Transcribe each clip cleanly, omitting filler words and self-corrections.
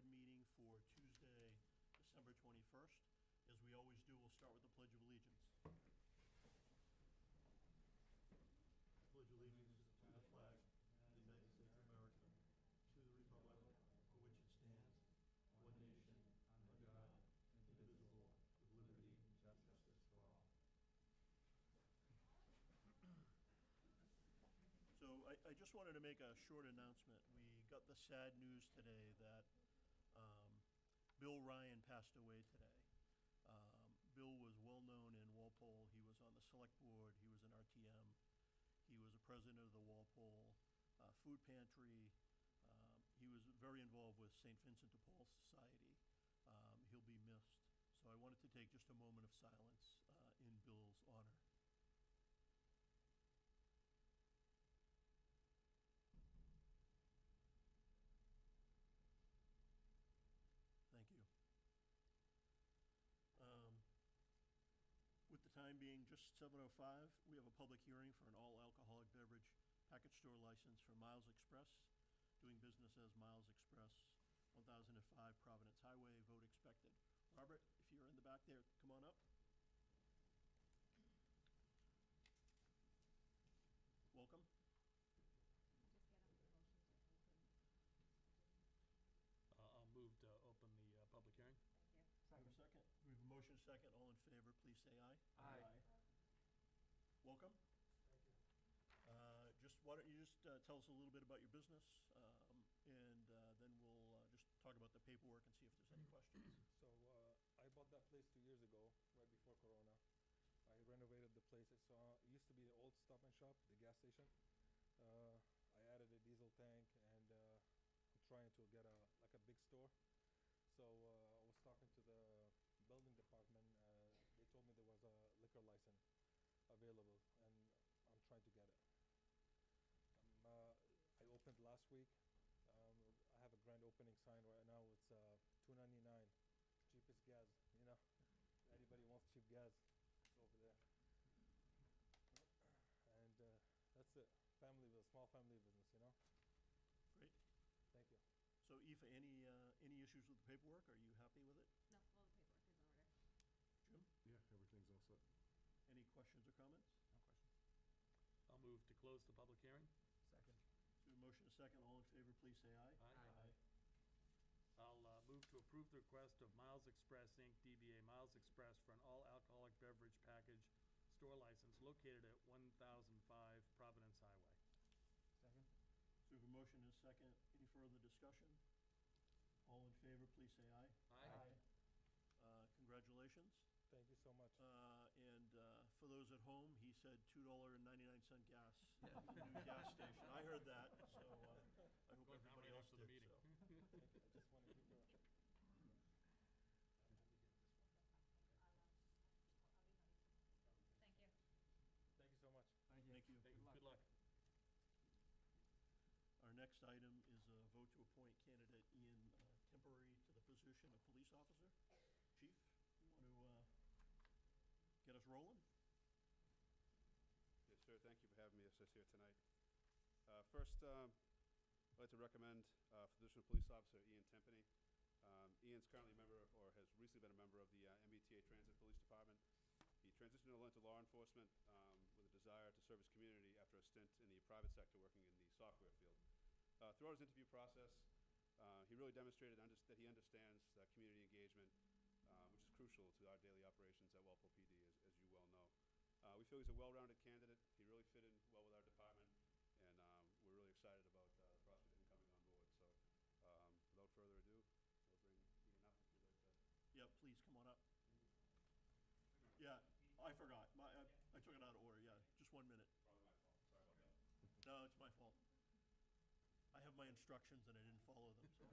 board meeting for Tuesday, December 21st. As we always do, we'll start with the Pledge of Allegiance. Pledge allegiance to the flag of the United States of America, to the republic for which it stands, one nation, under God, indivisible, with liberty and justice for all. So I just wanted to make a short announcement. We got the sad news today that Bill Ryan passed away today. Bill was well known in Walpole. He was on the select board. He was an RTM. He was a president of the Walpole Food Pantry. He was very involved with St. Vincent de Paul Society. He'll be missed. So I wanted to take just a moment of silence in Bill's honor. Thank you. With the time being just 7:05, we have a public hearing for an all-alcoholic beverage package store license for Miles Express, doing business as Miles Express, 1005 Providence Highway, vote expected. Robert, if you're in the back there, come on up. Welcome. Just get on the motion to open. I'll move to open the public hearing. Thank you. We have a second. We have a motion second. All in favor, please say aye. Aye. Welcome. Thank you. Why don't you just tell us a little bit about your business, and then we'll just talk about the paperwork and see if there's any questions. So I bought that place 2 years ago, right before Corona. I renovated the place. It used to be the old Stop and Shop, the gas station. I added a diesel tank, and I'm trying to get a big store. So I was talking to the building department. They told me there was a liquor license available, and I'm trying to get it. I opened last week. I have a grand opening sign right now. It's $2.99, cheapest gas. You know, anybody wants cheap gas, it's over there. And that's it. Small family business. You know. Great. Thank you. So, Aoife, any issues with the paperwork? Are you happy with it? No, all the paperwork is in order. Jim? Yeah, everything's all set. Any questions or comments? No questions. I'll move to close the public hearing. Second. So, a motion is second. All in favor, please say aye. Aye. I'll move to approve the request of Miles Express, Inc., DBA Miles Express, for an all-alcoholic beverage package store license located at 1005 Providence Highway. Second. So, we have a motion is second. Any further discussion? All in favor, please say aye. Congratulations. Thank you so much. And for those at home, he said $2.99 gas at the new gas station. I heard that, so I hope everybody else after the did. meeting. So. Thank you. I just wanted to give you a Thank you. Thank you so much. Thank you. Good luck. Our next item is a vote to appoint candidate Ian Temporary to the position of police officer. Chief, you want to get us rolling? Yes, sir. Thank you for having me assist here tonight. First, I'd like to recommend for the position of police officer Ian Tempany. Ian's currently a member, or has recently been a member of the MBTA Transit Police Department. He transitioned into law enforcement with a desire to serve his community after a stint in the private sector working in the software field. Throughout his interview process, he really demonstrated that he understands community engagement, which is crucial to our daily operations at Walpole PD, as you well know. We feel he's a well-rounded candidate. He really fit in well with our department, and we're really excited about the prospect of him coming on board. So without further ado, I'll bring Ian up if you'd like to. Yeah, please come on up. Yeah, I forgot. I took it out of order. Yeah, just 1 minute. Probably my fault. Sorry about that. No, it's my fault. I have my instructions and I didn't follow them. So.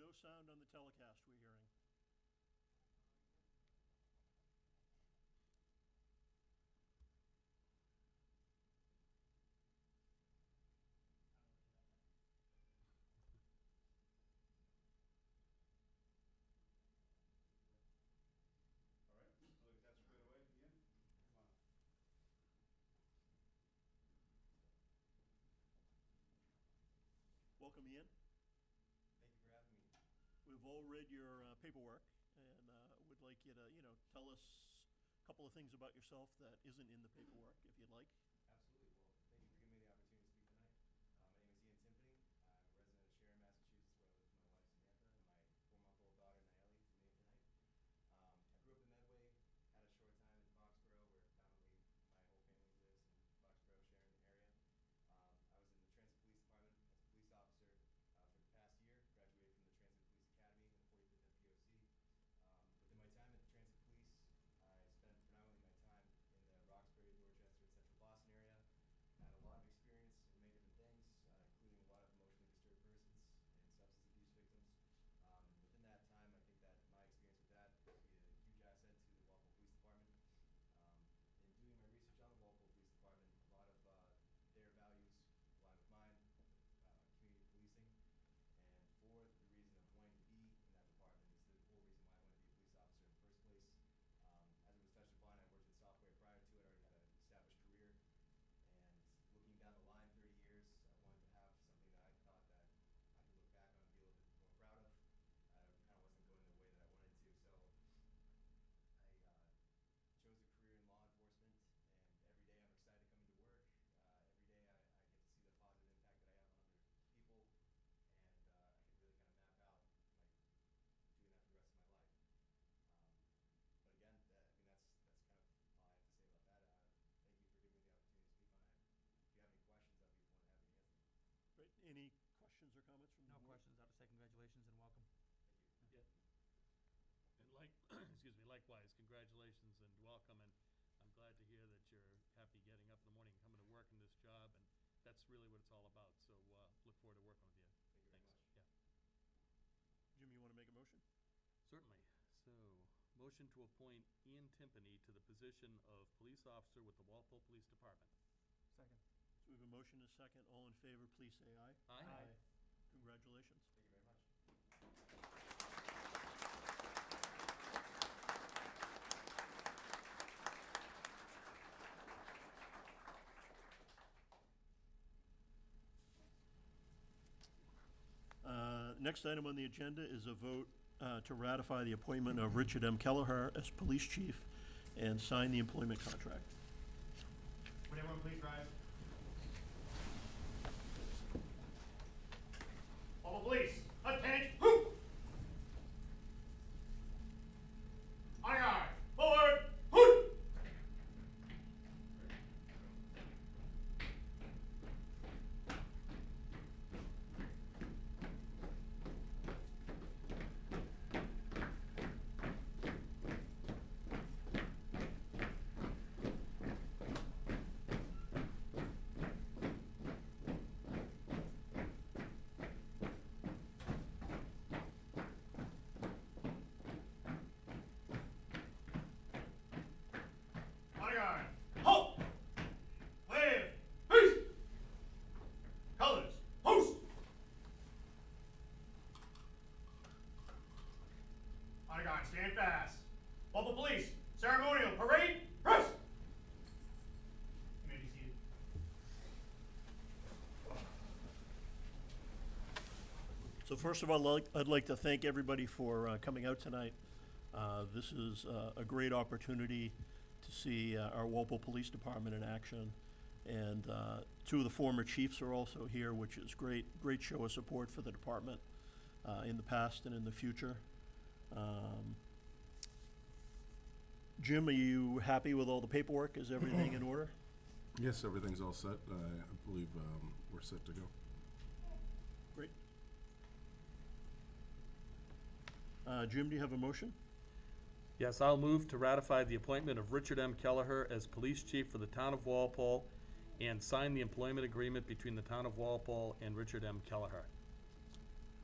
no sound on the telecast we're hearing. All right, so we got that squared away. Ian, come on up. Welcome, Ian. Thank you for having me. We've all read your paperwork and would like you to, tell us a couple of things about yourself that isn't in the paperwork, if you'd like. Absolutely. Well, thank you for giving me the opportunity to speak tonight. My name is Ian Timpany. I'm a resident of Sharon, Massachusetts, where I live with my wife Samantha and my 4-month-old daughter Nayeli, who's named tonight. I grew up in Medway, had a short time in Foxborough, where predominantly my whole family lives in Foxborough, Sharon area. I was in the Transit Police Department as a police officer for the past year. Graduated from the Transit Police Academy in the 45th NPOC. Within my time at the Transit Police, I spent predominantly my time in the Roxbury, Dorchester, and Central Boston area. Had a lot of experience in many different things, including a lot of emotionally disturbed persons and substance abuse victims. Within that time, I think that my experience with that would be a huge asset to the Walpole Police Department. In doing my research on the Walpole Police Department, a lot of their values align with mine, community policing. And for the reason of wanting to be in that department is the whole reason why I wanted to be a police officer in the first place. As it was touched upon, I worked in software prior to it. I already had an established career. And looking down the line 30 years, I wanted to have something that I thought that I could look back on and be a little bit more proud of. I kind of wasn't going the way that I wanted to, so I chose a career in law enforcement, and every day I'm excited coming to work. Every day I get to see the positive impact that I have on other people, and I can really kind of map out doing that for the rest of my life. But again, that's kind of all I have to say about that. Thank you for giving me the opportunity to speak on it. If you have any questions, I'll be more than happy to answer them. Great. Any questions or comments from the No board? questions. I'll just say congratulations and welcome. Thank you. And excuse me, likewise, congratulations and welcome, and I'm glad to hear that you're happy getting up in the morning and coming to work in this job, and that's really what it's all about, so, look forward to working with you. Thank you very much. Yeah, Jim, you want to make a motion? certainly. So, motion to appoint Ian Timpany to the position of police officer with the Walpole Police Department. Second. So we have a motion and a second. All in favor, please say aye. Aye. Congratulations. Thank you very much. Next item on the agenda is a vote to ratify the appointment of Richard M. Kelleher as police chief and sign the employment contract. Would everyone please rise? All the police, attention! On guard, forward, hoot! On guard, halt! Wave, peace! Colors, post! On guard, stand fast. Local police, ceremonial, parade, press! You may be seated. So first of all, I'd like to thank everybody for coming out tonight. This is a great opportunity to see our Walpole Police Department in action. And two of the former chiefs are also here, which is great show of support for the department in the past and in the future. Jim, are you happy with all the paperwork? Is everything in order? Yes, everything's all set. I believe we're set to go. Great. Jim, do you have a motion? Yes, I'll move to ratify the appointment of Richard M. Kelleher as police chief for the town of Walpole and sign the employment agreement between the town of Walpole and Richard M. Kelleher.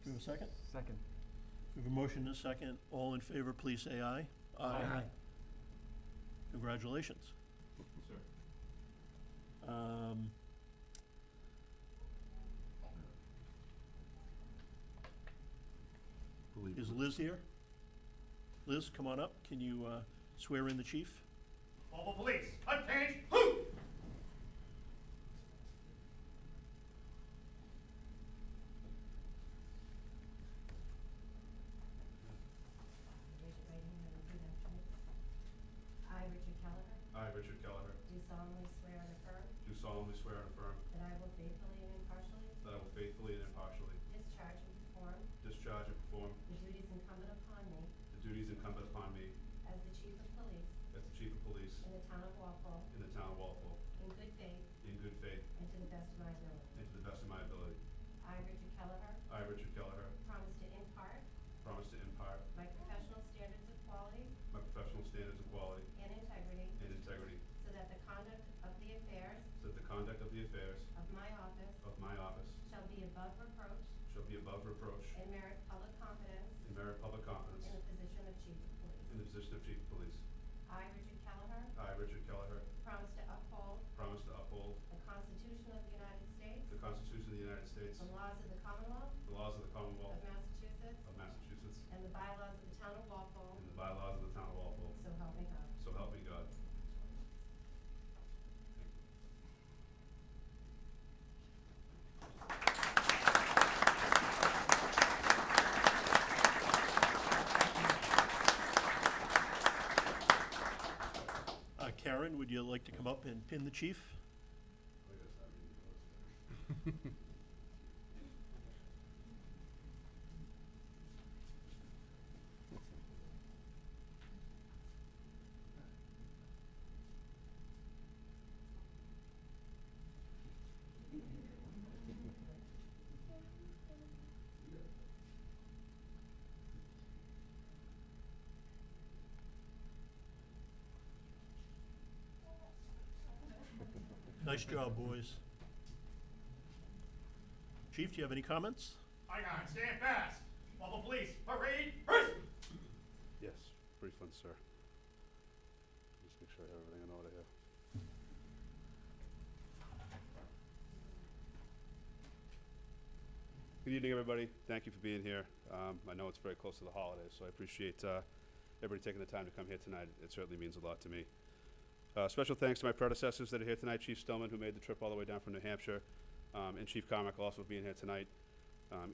Do you have a second? Second. We have a motion and a second. All in favor, please say aye. Congratulations. Sir. Believe Is Liz here? Liz, come on up. Can you swear in the chief? Mobile police, unchanged, who? Raise your right hand and repeat after me. I, Richard Kelleher, I, Richard Kelleher, do solemnly swear and affirm do solemnly swear and affirm that I will faithfully and impartially that I will faithfully and impartially discharge and perform discharge and perform the duties incumbent upon me the duties incumbent upon me as the Chief of Police as the Chief of Police in the town of Walpole in the town of Walpole, in good faith in good faith and to the best of my ability. and to the best of my ability. I, Richard Kelleher, I, Richard Kelleher, promise to impart promise to impart my professional standards of quality my professional standards of quality and integrity and integrity, so that the conduct of the affairs so that the conduct of the affairs of my office of my office shall be above reproach shall be above reproach and merit public confidence and merit public confidence in the position of Chief of Police. in the position of Chief of Police. I, Richard Kelleher, I, Richard Kelleher, promise to uphold promise to uphold the Constitution of the United States, the Constitution of the United States, the laws of the Commonwealth the laws of the of Commonwealth Massachusetts, of Massachusetts, and the bylaws of the town of Walpole, and the bylaws of the town of Walpole. so help me God. So help me God. Karen, would you like to come up and pin the chief? Nice job, boys. Chief, do you have any comments? Icon, stand fast. Mobile police, parade, first. Yes, brief one, sir. Just make sure I have everything in order here. Good evening, everybody. Thank you for being here. I know it's very close to the holidays, so I appreciate everybody taking the time to come here tonight. It certainly means a lot to me. Special thanks to my predecessors that are here tonight, Chief Stillman, who made the trip all the way down from New Hampshire, and Chief Carmichael also for being here tonight.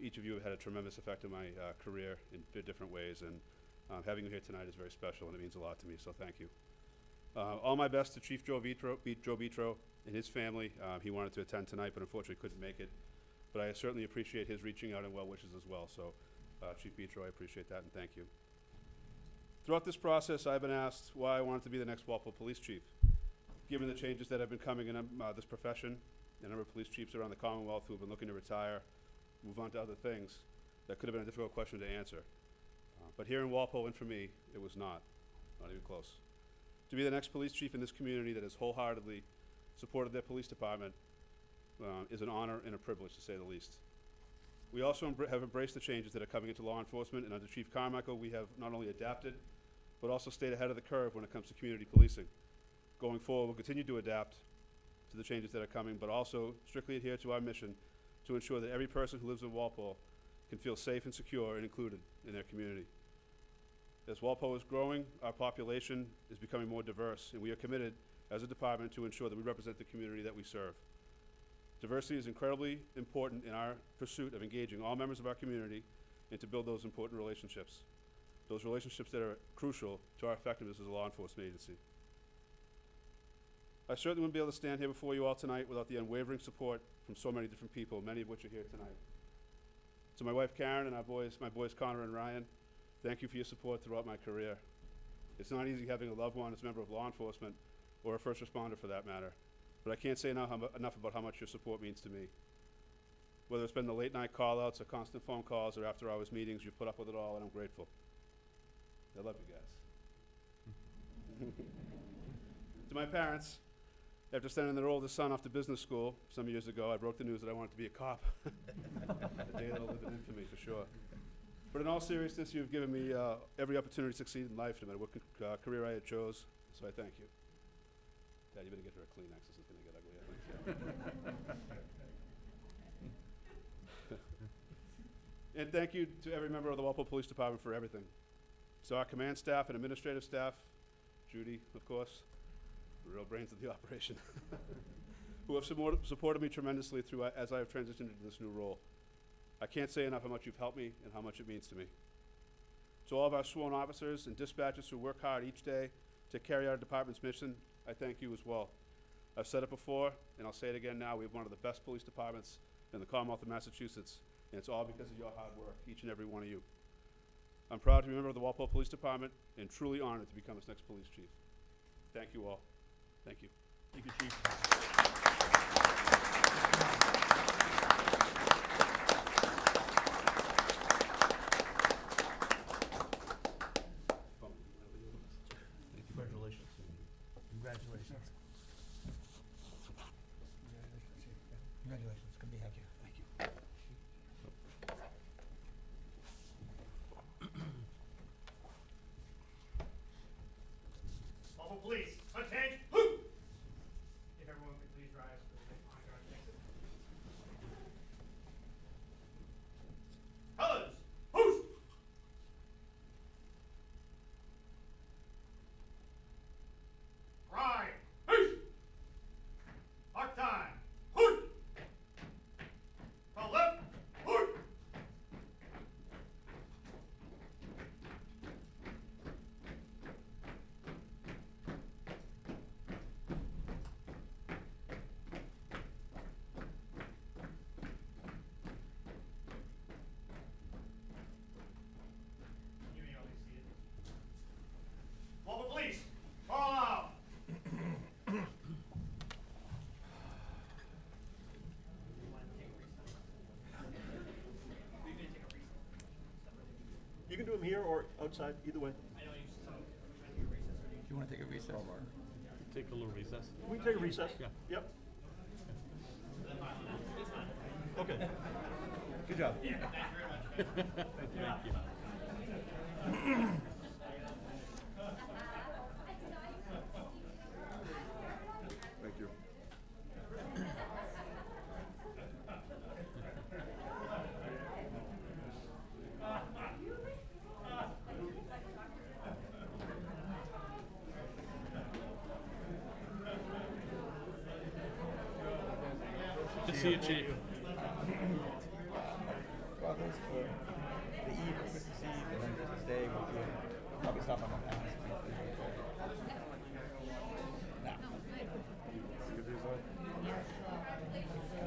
Each of you have had a tremendous effect on my career in different ways, and having you here tonight is very special, and it means a lot to me, so thank you. All my best to Chief Joe Vitro and his family. He wanted to attend tonight, but unfortunately couldn't make it. But I certainly appreciate his reaching out and well wishes as well, so Chief Vitro, I appreciate that, and thank you. Throughout this process, I've been asked why I wanted to be the next Walpole Police Chief. Given the changes that have been coming in this profession, the number of police chiefs around the Commonwealth who have been looking to retire, move on to other things, that could have been a difficult question to answer. But here in Walpole, and for me, it was not even close. To be the next police chief in this community that has wholeheartedly supported their police department is an honor and a privilege, to say the least. We also have embraced the changes that are coming into law enforcement, and under Chief Carmichael, we have not only adapted, but also stayed ahead of the curve when it comes to community policing. Going forward, we'll continue to adapt to the changes that are coming, but also strictly adhere to our mission to ensure that every person who lives in Walpole can feel safe and secure and included in their community. As Walpole is growing, our population is becoming more diverse, and we are committed as a department to ensure that we represent the community that we serve. Diversity is incredibly important in our pursuit of engaging all members of our community and to build those important relationships. Those relationships that are crucial to our effectiveness as a law enforcement agency. I certainly wouldn't be able to stand here before you all tonight without the unwavering support from so many different people, many of which are here tonight. To my wife Karen and my boys Connor and Ryan, thank you for your support throughout my career. It's not easy having a loved one as a member of law enforcement, or a first responder for that matter, but I can't say enough about how much your support means to me. Whether it's been the late night call-outs or constant phone calls or after hours meetings, you've put up with it all, and I'm grateful. I love you guys. To my parents, after sending their oldest son off to business school some years ago, I broke the news that I wanted to be a cop. A day that'll live in infamy for sure. But in all seriousness, you've given me every opportunity to succeed in life, no matter what career I had chose, so I thank you. Dad, you better get her a Kleenex, this is gonna get ugly, I think. And thank you to every member of the Walpole Police Department for everything. So our command staff and administrative staff, Judy, of course, the real brains of the operation, who have supported me tremendously through as I have transitioned into this new role. I can't say enough how much you've helped me and how much it means to me. To all of our sworn officers and dispatchers who work hard each day to carry our department's mission, I thank you as well. I've said it before, and I'll say it again now, we have one of the best police departments in the Commonwealth of Massachusetts, and it's all because of your hard work, each and every one of you. I'm proud to be a member of the Walpole Police Department and truly honored to become its next police chief. Thank you all. Thank you. Thank you, Chief. Congratulations. Congratulations. Congratulations. Good to have you. Thank you. Walpole Police, attention! Whoo! If everyone could please rise for the on-guard exit. Colors, whoosh! Right, whoosh! Mark time, whoosh! Call left, whoosh! You may only see it. Walpole Police, call out! You can do them here or outside, either way. Do you want to take a recess? Take a little recess. We can take a recess. Yeah. Yep. Okay. Good job. Thank you. Thank you. Good to see you, Chief. Brothers for the Eve, Christmas Eve, and then Christmas Day, we'll do probably stop on my house.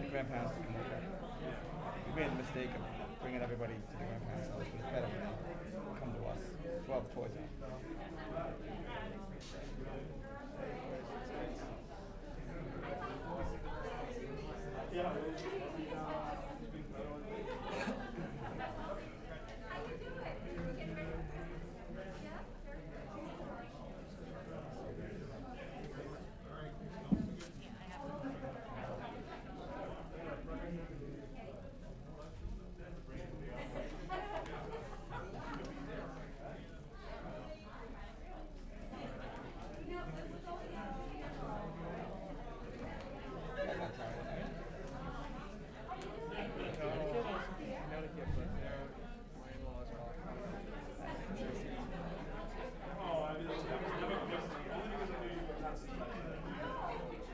The grandparents to come over. We made the mistake of bringing everybody to the grandparents' house, but it's better when they come to us. It's all the toys out.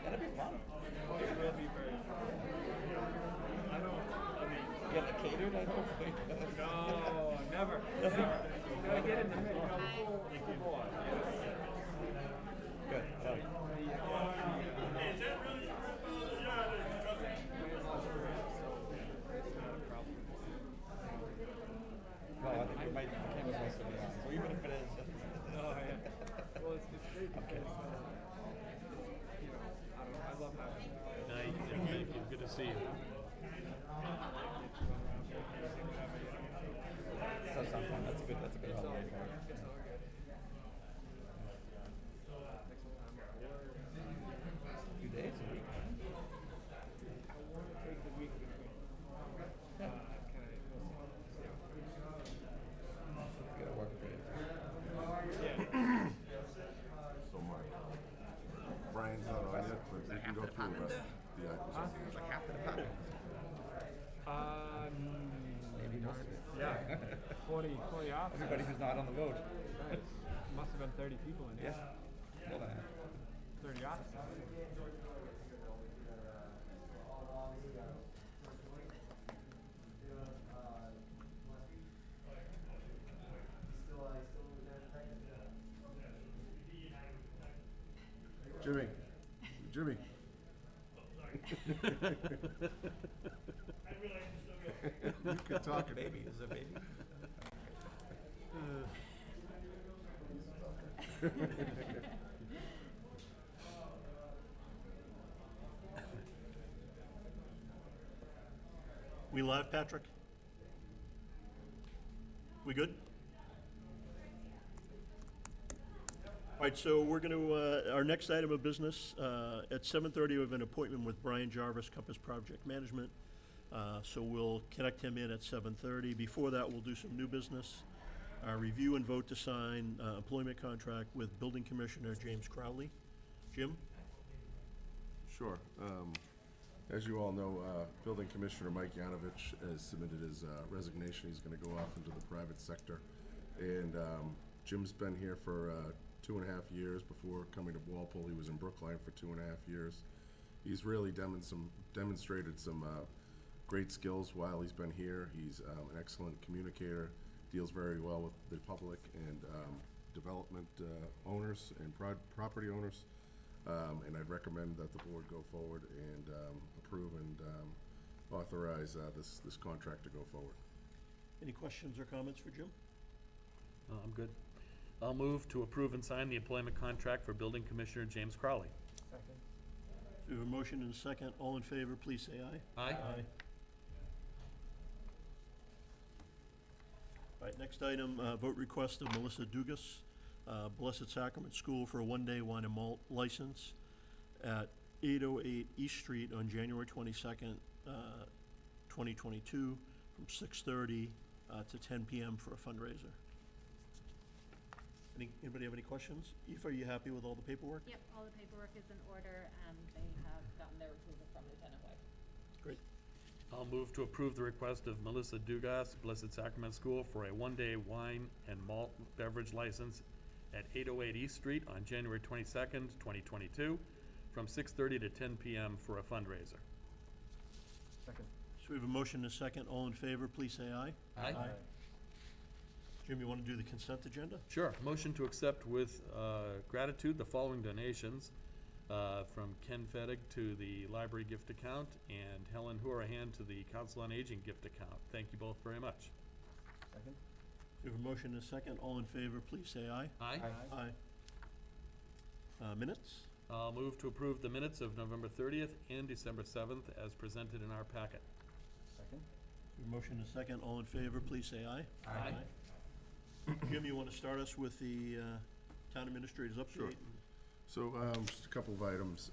That'd be fun. It will be very fun. I don't, I mean, You have it catered, I hope. no, never. You gotta get in the mix. Full ball. Good. I love it. Well, I think we might, the camera's supposed to be on, so even if it is. Oh, yeah. Well, it's great I'm kidding. because, you know, I don't know, I love how. Night. Thank you. Good to see you. Does sound fun. That's a good holiday for it. It's all good. A few days, a week. I want to take the week between. Can I? Huh? It's like half the department. Maybe most of it. Yeah, 40 officers. Everybody who's not on the road. Right. Must have been 30 people in here. Yeah. More than that. 30 officers. Jimmy, Jimmy. You could talk. Baby, is it a baby? We live, Patrick? We good? All right, so we're going to, our next item of business, at 7:30, we have an appointment with Brian Jarvis, Compass Project Management. So we'll connect him in at 7:30. Before that, we'll do some new business. Review and vote to sign employment contract with Building Commissioner James Crowley. Jim? Sure. As you all know, Building Commissioner Mike Yanovich has submitted his resignation. He's going to go off into the private sector. And Jim's been here for 2.5 years. Before coming to Walpole, he was in Brookline for 2.5 years. He's really demonstrated some great skills while he's been here. He's an excellent communicator, deals very well with the public and development owners and property owners. And I'd recommend that the board go forward and approve and authorize this contract to go forward. Any questions or comments for Jim? I'm good. I'll move to approve and sign the employment contract for Building Commissioner James Crowley. Second. We have a motion and a second. All in favor, please say aye. Aye. All right, next item, vote request of Melissa Dugas, Blessed Sacrament School for a one-day wine and malt license at 808 East Street on January 22nd, 2022, from 6:30 to 10 p.m. for a fundraiser. Anybody have any questions? Aoife, are you happy with all the paperwork? Yep, all the paperwork is in order, and they have gotten their approval from Lieutenant White. Great. I'll move to approve the request of Melissa Dugas, Blessed Sacrament School, for a one-day wine and malt beverage license at 808 East Street on January 22nd, 2022, from 6:30 to 10 p.m. for a fundraiser. Second. So we have a motion and a second. All in favor, please say aye. Aye. Jim, you want to do the consent agenda? Sure. Motion to accept with gratitude the following donations from Ken Fedig to the library gift account and Helen Hourahan to the Council on Aging gift account. Thank you both very much. Second. We have a motion and a second. All in favor, please say aye. Aye. Aye. Minutes? I'll move to approve the minutes of November 30th and December 7th as presented in our packet. Second. We have a motion and a second. All in favor, please say aye. Aye. Jim, you want to start us with the town administrator's update? Sure. So just a couple of items.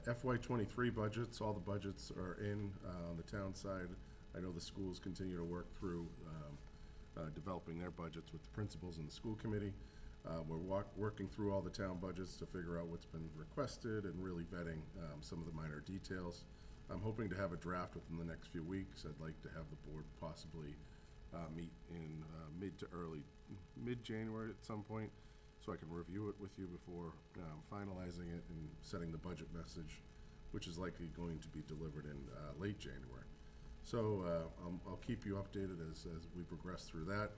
FY23 budgets, all the budgets are in on the town side. I know the schools continue to work through developing their budgets with the principals and the school committee. We're working through all the town budgets to figure out what's been requested and really vetting some of the minor details. I'm hoping to have a draft within the next few weeks. I'd like to have the board possibly meet in mid-January at some point, so I can review it with you before finalizing it and setting the budget message, which is likely going to be delivered in late January. So I'll keep you updated as we progress through that.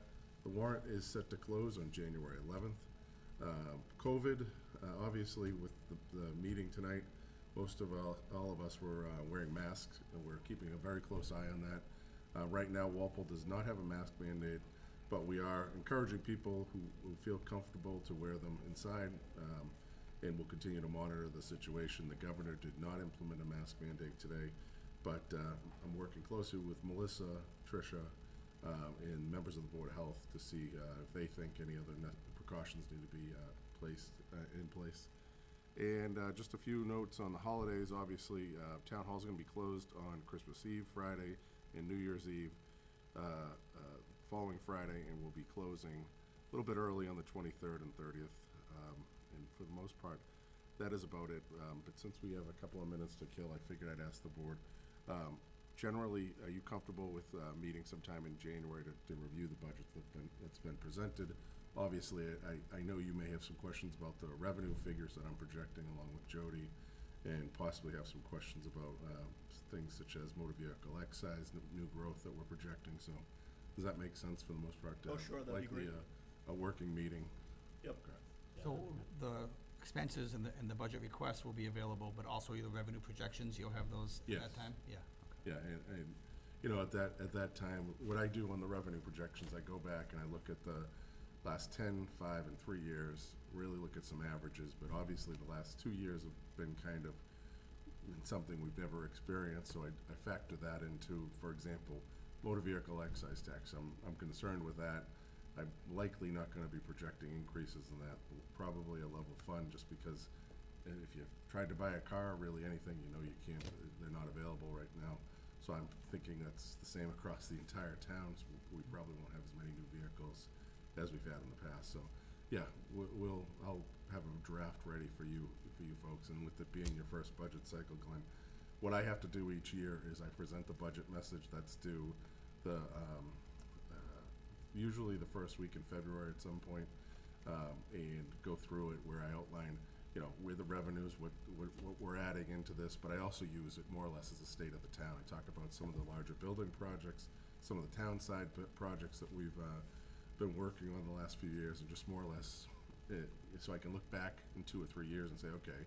The warrant is set to close on January 11th. COVID, obviously with the meeting tonight, most of all of us were wearing masks, and we're keeping a very close eye on that. Right now, Walpole does not have a mask mandate, but we are encouraging people who feel comfortable to wear them inside, and we'll continue to monitor the situation. The governor did not implement a mask mandate today, but I'm working closely with Melissa, Tricia, and members of the Board of Health to see if they think any other precautions need to be in place. And just a few notes on the holidays. Obviously, Town Hall's going to be closed on Christmas Eve, Friday, and New Year's Eve following Friday, and we'll be closing a little bit early on the 23rd and 30th. And for the most part, that is about it. But since we have a couple of minutes to kill, I figured I'd ask the board. Generally, are you comfortable with meeting sometime in January to review the budget that's been presented? Obviously, I know you may have some questions about the revenue figures that I'm projecting along with Jody, and possibly have some questions about things such as motor vehicle excise, new growth that we're projecting. So does that make sense for the most part? Oh, sure, that'd be great. Likely a working meeting? Yep. Okay. So the expenses and the budget requests will be available, but also your revenue projections, you'll have those at that Yes. time? Yeah. Yeah, and, you know, at that time, what I do on the revenue projections, I go back and I look at the last 10, 5, and 3 years, really look at some averages, but obviously the last 2 years have been kind of something we've never experienced, so I factor that into, for example, motor vehicle excise tax. I'm concerned with that. I'm likely not gonna be projecting increases in that, probably a level fund, just because if you've tried to buy a car, really anything, you know you can't, they're not available right now. So I'm thinking that's the same across the entire town, so we probably won't have as many new vehicles as we've had in the past. So, yeah, I'll have a draft ready for you folks, and with it being your first budget cycle, Glenn, what I have to do each year is I present the budget message that's due usually the first week in February at some point, and go through it where I outline, you know, where the revenues, what we're adding into this, but I also use it more or less as a state of the town. I talk about some of the larger building projects, some of the town side projects that we've been working on the last few years, and just more or less, so I can look back in 2 or 3 years and say, okay,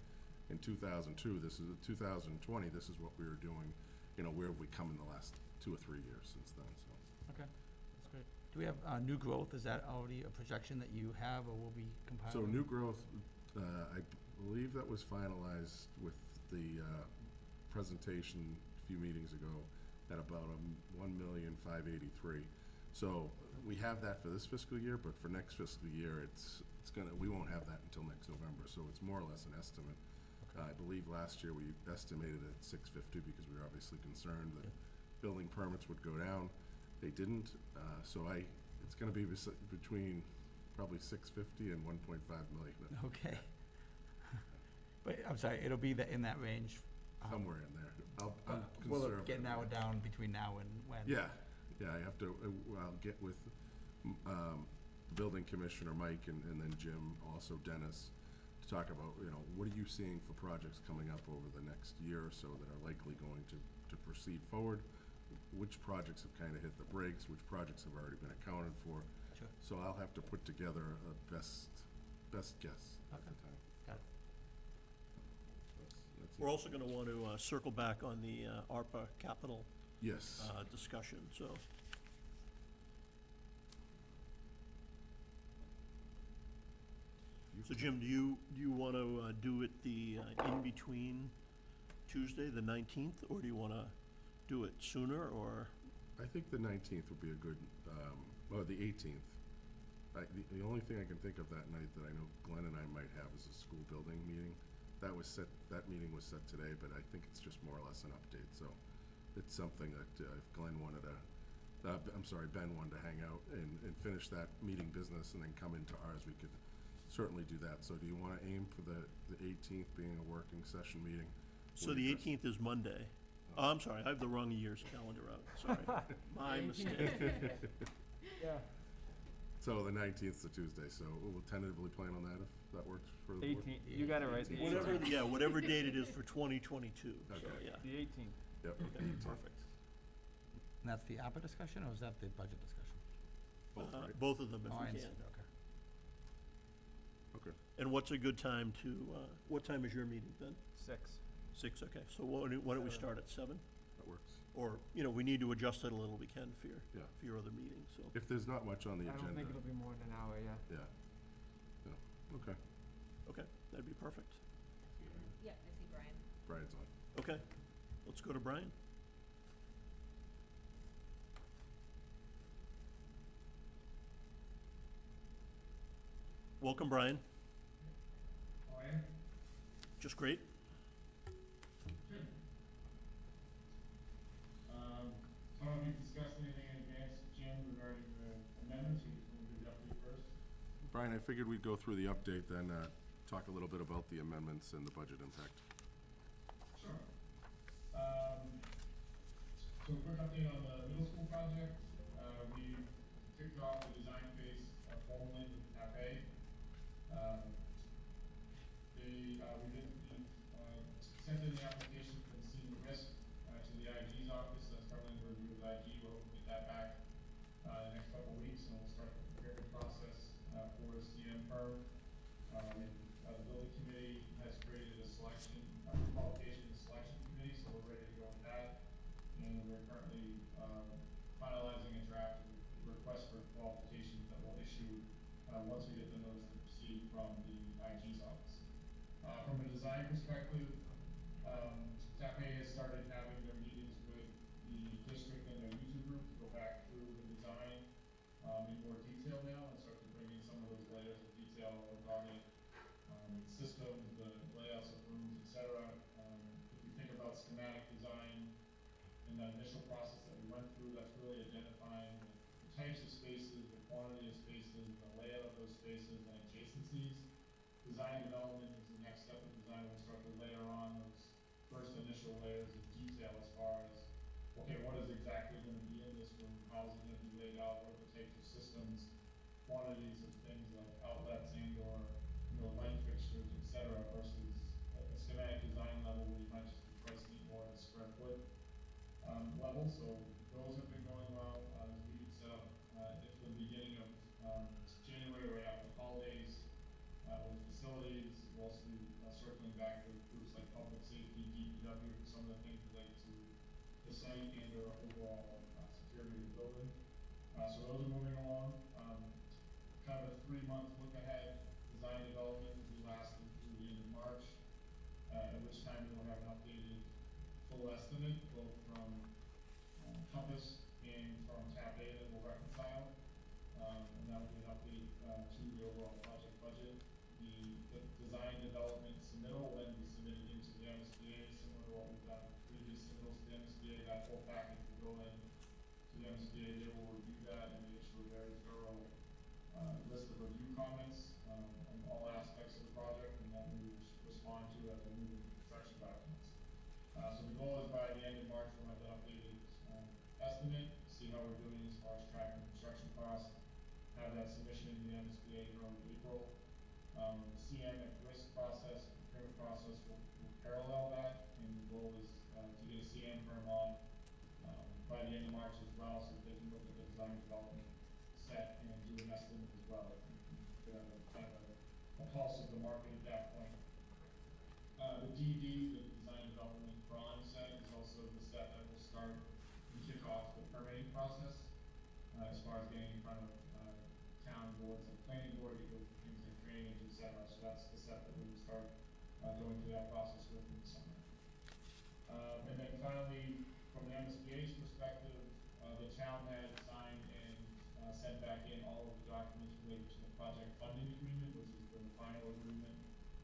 in 2002, 2020, this is what we were doing, you know, where have we come in the last 2 or 3 years since then, so. Okay, that's great. Do we have new growth? Is that already a projection that you have or will be compiling? So new growth, I believe that was finalized with the presentation a few meetings ago at about $1,583,000. So we have that for this fiscal year, but for next fiscal year, we won't have that until next November. So it's more or less an estimate. I believe last year we estimated it at 650 because we were obviously concerned that building permits would go down. They didn't. So it's going to be between probably 650 and 1.5 million. Okay. But, I'm sorry, it'll be in that range? Somewhere in there. I'm Will conservative. it get narrowed down between now and when? Yeah, I have to, I'll get with the building commissioner, Mike, and then Jim, also Dennis, to talk about, you know, what are you seeing for projects coming up over the next year or so that are likely going to proceed forward? Which projects have kind of hit the brakes, which projects have already been accounted for? Sure. So I'll have to put together a best guess at the time. Got it. That's We're it. also gonna want to circle back on the ARPA capital Yes. discussion, so. So Jim, do you want to do it the in-between Tuesday, the 19th, or do you want to do it sooner, or? I think the 19th would be a good, or the 18th. The only thing I can think of that night that I know Glenn and I might have is a school building meeting. That meeting was set today, but I think it's just more or less an update, so it's something that if Glenn wanted to, Ben wanted to hang out and finish that meeting business and then come into ours, we could certainly do that. So do you want to aim for the 18th being a working session meeting? So the 18th is Monday. Oh, I'm sorry, I have the wrong year's calendar out, sorry. My mistake. Yeah. So the 19th is a Tuesday, so we'll tentatively plan on that if that works for the board. 18th, you got it right. the Whatever date it is for 2022, so, Okay. yeah. The 18th. Yep. Okay, perfect. And that's the ARPA discussion, or is that the budget discussion? Both, right? Both of them if Oh, I we can. understand, okay. Okay. And what's a good time to, what time is your meeting, Ben? 6. 6, okay. So why don't we start at 7? That works. Or, you know, we need to adjust it a little, we can for Yeah. your other meetings, so. If there's not much on the I agenda. don't think it'll be more than an hour, yeah. Yeah. Okay. Okay, that'd be perfect. Yeah, I see Brian. Brian's on. Okay, let's go to Brian. Welcome, Brian. How are you? Just great. So have you discussed anything in advance, Jim, regarding the amendments, or you just want to do the update first? Brian, I figured we'd go through the update, then talk a little bit about the amendments and the budget impact. Sure. So quick update on the middle school project. We kicked off the design phase formally with Cafe. We sent in the application for the senior risk to the IG's office. That's currently under review with IG. We'll hope to get that back the next couple of weeks, and we'll start the procurement process for a CM firm. The building committee has created a qualification and selection committee, so we're ready to go with that. And we're currently finalizing a draft request for qualifications that we'll issue once we get the notice to proceed from the IG's office. From a design perspective, TAPE has started having their meetings with the district and their user group to go back through the design in more detail now and start to bring in some of those layers of detail regarding systems, the layouts of rooms, etc. If you think about schematic design in that initial process that we went through, that's really identifying the types of spaces, the quantity of spaces, the layout of those spaces, and adjacencies. Design development is the next step of design. We'll start to layer on those first initial layers of detail as far as, okay, what is exactly going to be in this room? How is it going to be laid out? What are the types of systems, quantities of things like outlets and or light fixtures, etc. versus a schematic design level where you might just be pricing it more at a square foot level. So those have been going well. The meeting set up at the beginning of January, right after the holidays, with facilities. We'll also be circling back with groups like public safety, DPW, for some of the things related to the site and or overall security of the building. So those are moving along. Kind of a 3-month look ahead. Design development will be lasting through the end of March, at which time we'll have an updated full estimate, both from Compass and from TAPE that will reconcile. And that will be an update to the overall project budget. The design development submittal will then be submitted into the MSBA, similar to what we've done with previous submittals to the MSBA. That whole package will go in to the MSBA. They will review that and they issue a very thorough list of review comments on all aspects of the project, and that we will respond to as we move into construction documents. So the goal is by the end of March we'll have the updated estimate, see how we're doing as far as tracking construction costs, have that submission in the MSBA in early April. The CM at risk process, procurement process will parallel that, and the goal is to get a CM firm on by the end of March as well, so that they can look at the design development set and do an estimate as well. Kind of a pulse of the market at that point. The DD, the design development drawing set, is also the set that will start and kick off the permitting process as far as getting in front of town boards and planning board to go through things like drainage, etc. So that's the set that we will start going through that process with in the summer. And then finally, from the MSBA's perspective, the town had signed and sent back in all of the documents related to the project funding agreement, which is the final agreement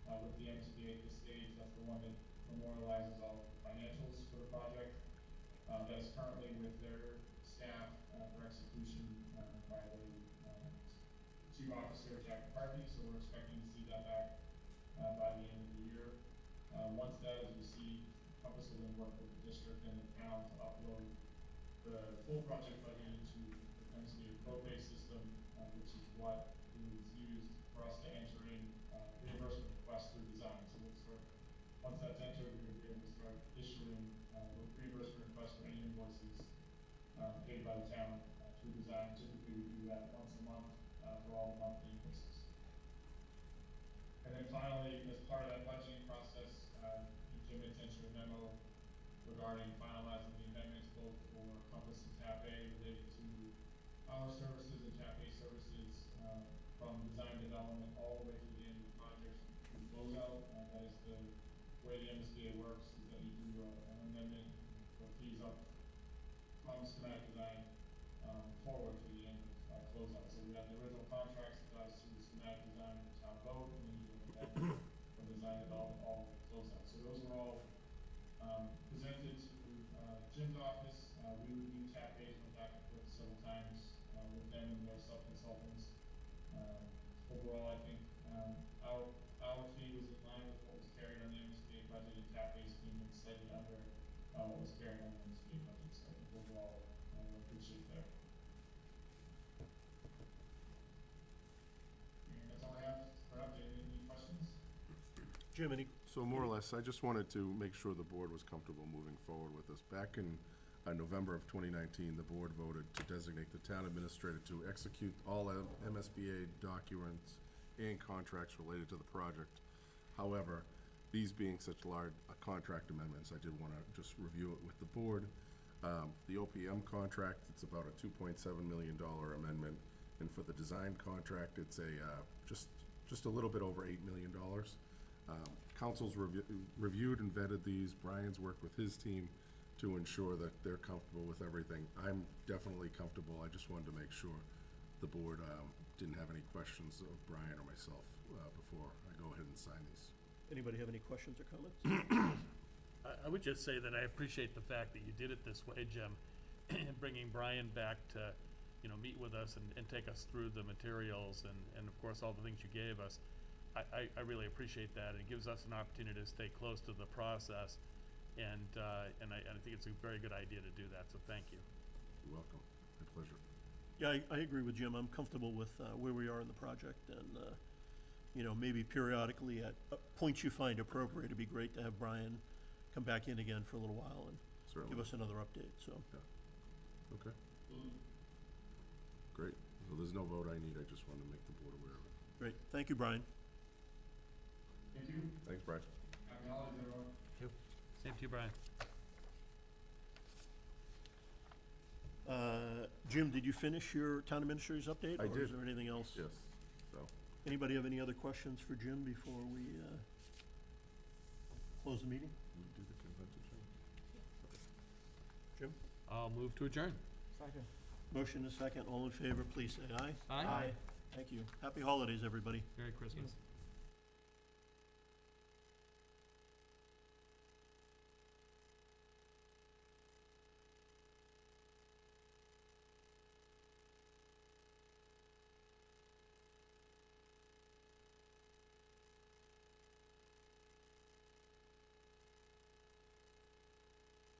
with the MSBA at this stage. That's the one that memorializes all the financials for the project. That is currently with their staff for execution by the Chief Officer Jack McCarthy, so we're expecting to see that back by the end of the year. Once that is received, Compass will then work with the district and the town to upload the full project budget into the MSBA code-based system, which is what is used for us to enter in reimbursement requests through design. So we'll start, once that's entered, we're going to be able to start issuing reimbursement requests for any invoices paid by the town through design. Typically, we do that once a month for all the monthly invoices. And then finally, as part of that budgeting process, Jim had sent you a memo regarding finalizing the amendments both for Compass and TAPE related to our services and TAPE services from design development all the way through the end of the project through closeout. That is the way the MSBA works, is that you do an amendment for fees up from schematic design forward to the end of closeout. So we have the original contracts that got us through the schematic design and the town vote, and then you do an amendment from design development all the way to closeout. So those are all presented to Jim's office. We reviewed TAPEs, went back and forth several times with them and their sub-consultants. Overall, I think our fee cafes came in slightly under, what was bare minimum in the state budget, so I think overall, appreciate that. And that's all I have for update. Any questions? Jim, any, So more or less, I just wanted to make sure the board was comfortable moving forward with this. Back in November of 2019, the board voted to designate the town administrator to execute all MSBA documents and contracts related to the project. However, these being such large contract amendments, I did want to just review it with the board. The OPM contract, it's about a $2.7 million amendment, and for the design contract, it's just a little bit over $8 million. Council's reviewed and vetted these. Brian's worked with his team to ensure that they're comfortable with everything. I'm definitely comfortable. I just wanted to make sure the board didn't have any questions of Brian or myself before I go ahead and sign these. anybody have any questions or comments? I would just say that I appreciate the fact that you did it this way, Jim, bringing Brian back to, meet with us and take us through the materials and of course, all the things you gave us. I really appreciate that. It gives us an opportunity to stay close to the process, and I think it's a very good idea to do that, so thank you. You're welcome. My pleasure. Yeah, I agree with Jim. I'm comfortable with where we are in the project, and, maybe periodically at points you find appropriate, it'd be great to have Brian come back in again for a little while and Certainly. give us another update, so. Yeah. Okay. Great. So there's no vote I need. I just wanted to make the board aware of it. Great. Thank you, Brian. Thank you. Thanks, Brian. Happy holidays, everyone. Same to you, Brian. Jim, did you finish your town administrator's update? I Or is did. there anything else? Yes. So, Anybody have any other questions for Jim before we close the meeting? we do the consent agenda. Jim? I'll move to adjourn. Second. Motion is second. All in favor, please say aye. Aye. Thank you. Happy holidays, everybody. Merry Christmas.